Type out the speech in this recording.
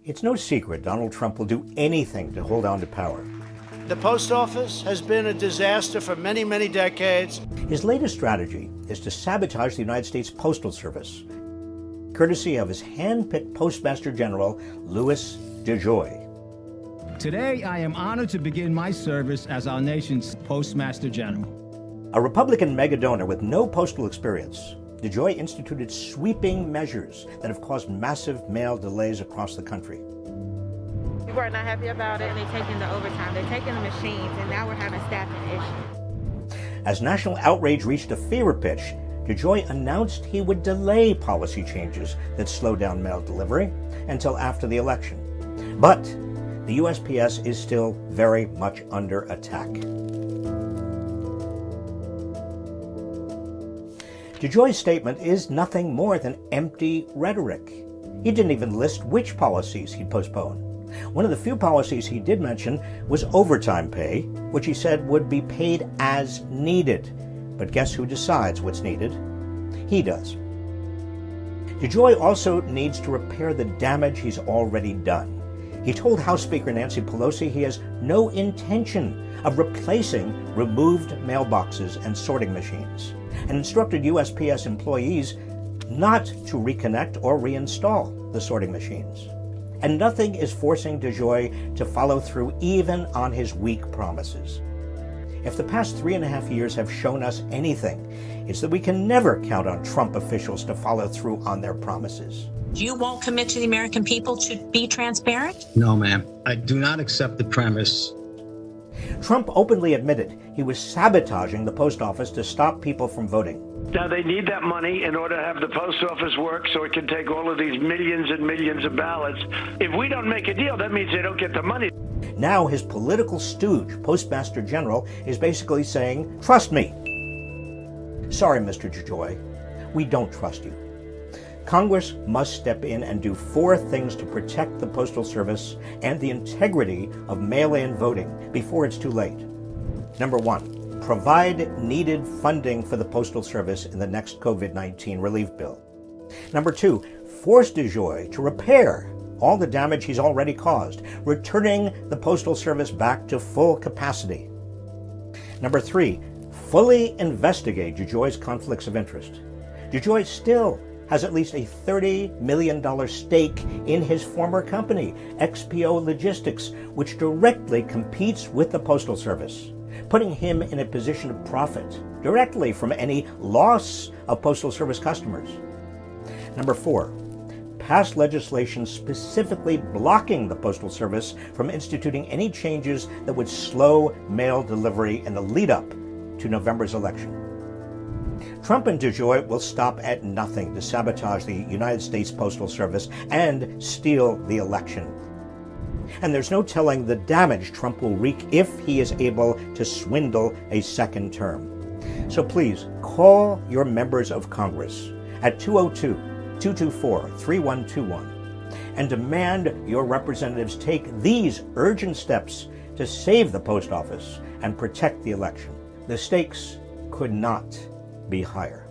It's no secret Donald Trump will do anything to hold on to power. The post office has been a disaster for many, many decades. His latest strategy is to sabotage the United States Postal Service, courtesy of his hand-picked Postmaster General, Louis DeJoy. Today, I am honored to begin my service as our nation's Postmaster General. A Republican megadonor with no postal experience, DeJoy instituted sweeping measures that have caused massive mail delays across the country. People are not happy about it, and they're taking the overtime. They're taking the machines, and now we're having staffing issues. As national outrage reached a fever pitch, DeJoy announced he would delay policy changes that slow down mail delivery until after the election. But the USPS is still very much under attack. DeJoy's statement is nothing more than empty rhetoric. He didn't even list which policies he'd postpone. One of the few policies he did mention was overtime pay, which he said would be paid as needed. But guess who decides what's needed? He does. DeJoy also needs to repair the damage he's already done. He told House Speaker Nancy Pelosi he has no intention of replacing removed mailboxes and sorting machines, and instructed USPS employees not to reconnect or reinstall the sorting machines. And nothing is forcing DeJoy to follow through even on his weak promises. If the past 3.5 years have shown us anything, it's that we can never count on Trump officials to follow through on their promises. You won't commit to the American people to be transparent? No, ma'am. I do not accept the premise. Trump openly admitted he was sabotaging the post office to stop people from voting. Now, they need that money in order to have the post office work so it can take all of these millions and millions of ballots. If we don't make a deal, that means they don't get the money. Now his political stooge, Postmaster General, is basically saying, trust me. Sorry, Mr. DeJoy, we don't trust you. Congress must step in and do 4 things to protect the Postal Service and the integrity of mail-in voting before it's too late. Number 1, provide needed funding for the Postal Service in the next COVID-19 relief bill. Number 2, force DeJoy to repair all the damage he's already caused, returning the Postal Service back to full capacity. Number 3, fully investigate DeJoy's conflicts of interest. DeJoy still has at least a $30 million stake in his former company, XPO Logistics, which directly competes with the Postal Service, putting him in a position of profit directly from any loss of Postal Service customers. Number 4, pass legislation specifically blocking the Postal Service from instituting any changes that would slow mail delivery in the lead-up to November's election. Trump and DeJoy will stop at nothing to sabotage the United States Postal Service and steal the election. And there's no telling the damage Trump will wreak if he is able to swindle a second term. So please, call your members of Congress at 202-224-3121 and demand your representatives take these urgent steps to save the post office and protect the election. The stakes could not be higher.